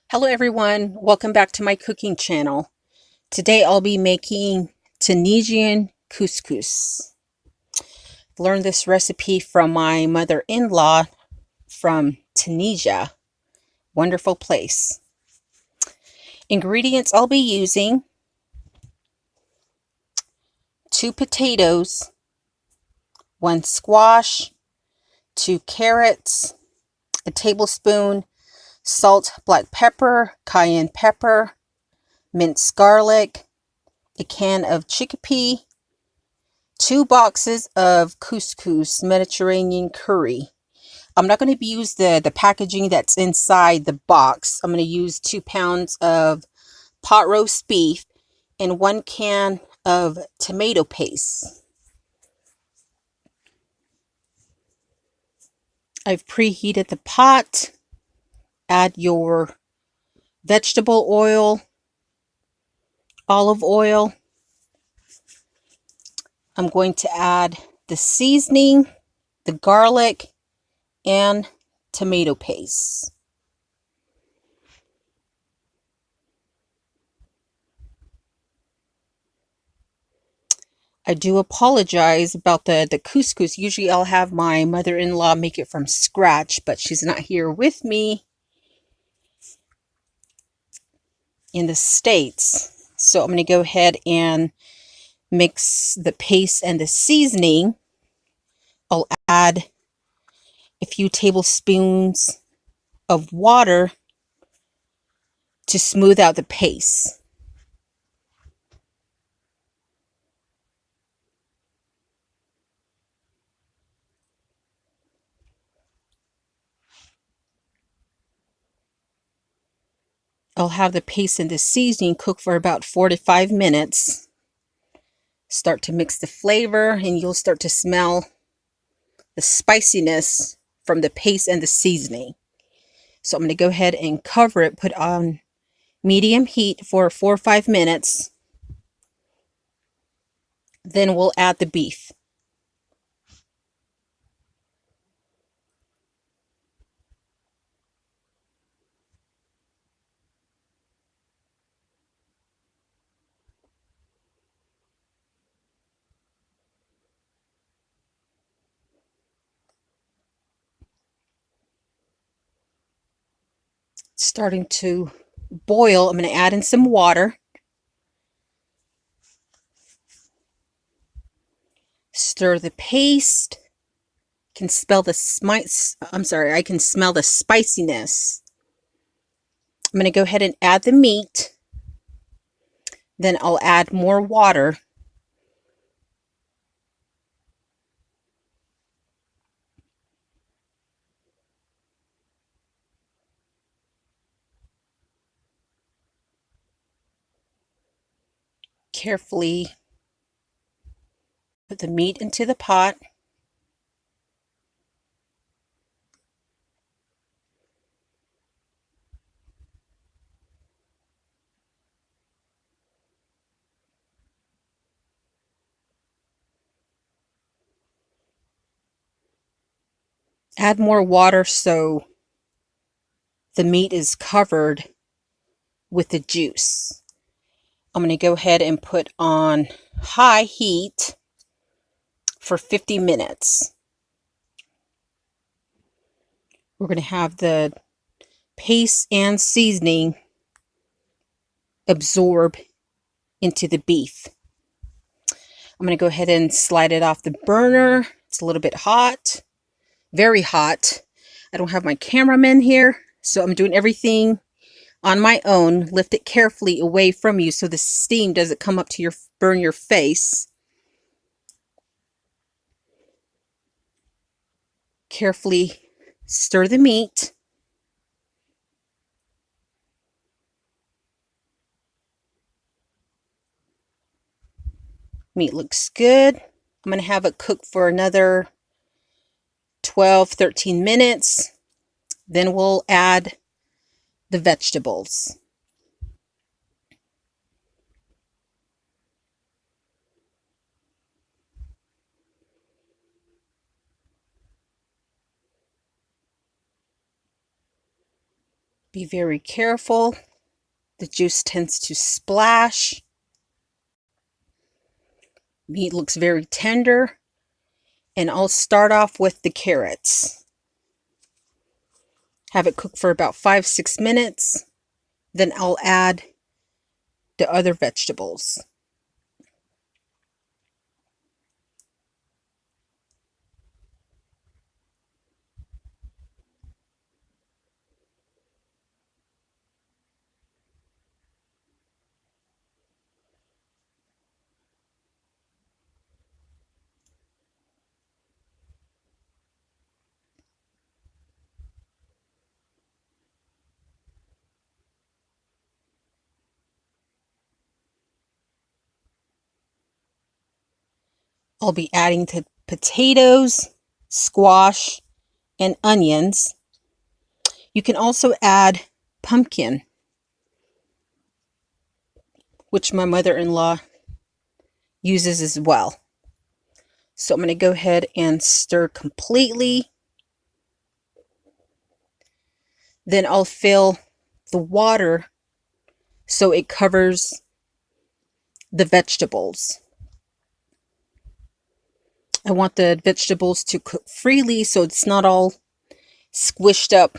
Hello everyone, welcome back to my cooking channel. Today I'll be making Tunisian couscous. Learned this recipe from my mother-in-law from Tunisia. Wonderful place. Ingredients I'll be using: 2 potatoes, 1 squash, 2 carrots, a tablespoon salt, black pepper, cayenne pepper, minced garlic, a can of chickpea, 2 boxes of couscous Mediterranean curry. I'm not going to use the packaging that's inside the box. I'm going to use 2 pounds of pot roast beef and 1 can of tomato paste. I've preheated the pot. Add your vegetable oil, olive oil. I'm going to add the seasoning, the garlic, and tomato paste. I do apologize about the couscous. Usually I'll have my mother-in-law make it from scratch, but she's not here with me in the States. So I'm going to go ahead and mix the paste and the seasoning. I'll add a few tablespoons of water to smooth out the paste. I'll have the paste and the seasoning cook for about 4 to 5 minutes. Start to mix the flavor and you'll start to smell the spiciness from the paste and the seasoning. So I'm going to go ahead and cover it, put on medium heat for 4 or 5 minutes. Then we'll add the beef. Starting to boil, I'm going to add in some water. Stir the paste. Can smell the I can smell the spiciness. I'm going to go ahead and add the meat. Then I'll add more water. Carefully put the meat into the pot. Add more water so the meat is covered with the juice. I'm going to go ahead and put on high heat for 50 minutes. We're going to have the paste and seasoning absorb into the beef. I'm going to go ahead and slide it off the burner. It's a little bit hot, very hot. I don't have my cameraman here, so I'm doing everything on my own. Lift it carefully away from you so the steam doesn't come up to burn your face. Carefully stir the meat. Meat looks good. I'm going to have it cook for another 12-13 minutes. Then we'll add the vegetables. Be very careful. The juice tends to splash. Meat looks very tender. And I'll start off with the carrots. Have it cook for about 5-6 minutes. Then I'll add the other vegetables. I'll be adding the potatoes, squash, and onions. You can also add pumpkin, which my mother-in-law uses as well. So I'm going to go ahead and stir completely. Then I'll fill the water so it covers the vegetables. I want the vegetables to cook freely so it's not all squished up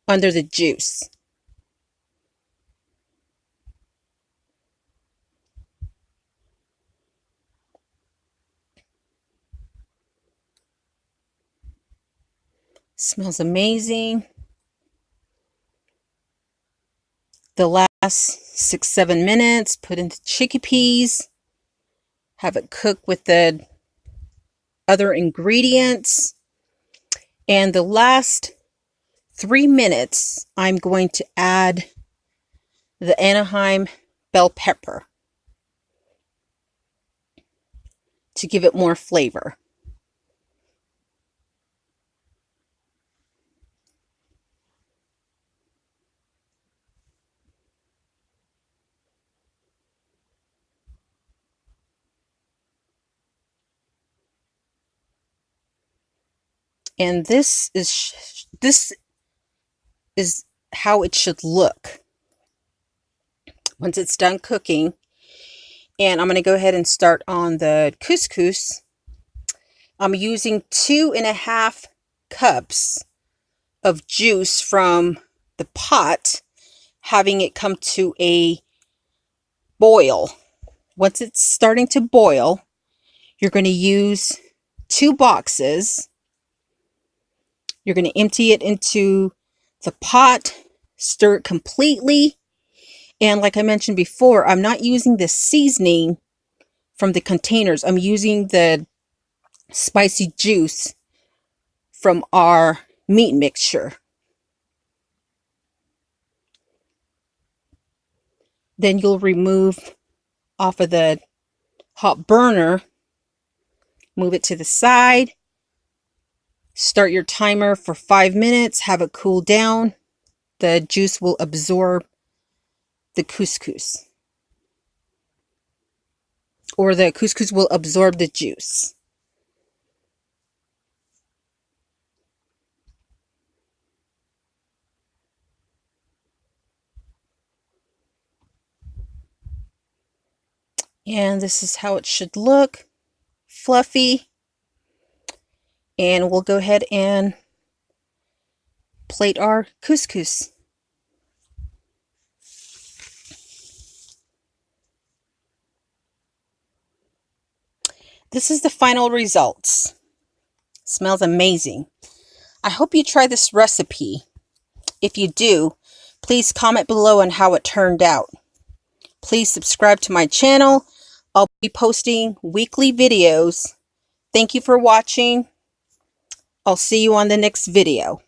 under the juice. Smells amazing. The last 6-7 minutes, put in the chickpeas. Have it cook with the other ingredients. And the last 3 minutes, I'm going to add the Anaheim bell pepper to give it more flavor. And this is how it should look once it's done cooking. And I'm going to go ahead and start on the couscous. I'm using 2.5 cups of juice from the pot, having it come to a boil. Once it's starting to boil, you're going to use 2 boxes. You're going to empty it into the pot, stir it completely. And like I mentioned before, I'm not using the seasoning from the containers. I'm using the spicy juice from our meat mixture. Then you'll remove off of the hot burner, move it to the side, start your timer for 5 minutes, have it cool down. The juice will absorb the couscous, or the couscous will absorb the juice. And this is how it should look, fluffy. And we'll go ahead and plate our couscous. This is the final results. Smells amazing. I hope you try this recipe. If you do, please comment below on how it turned out. Please subscribe to my channel. I'll be posting weekly videos. Thank you for watching. I'll see you on the next video.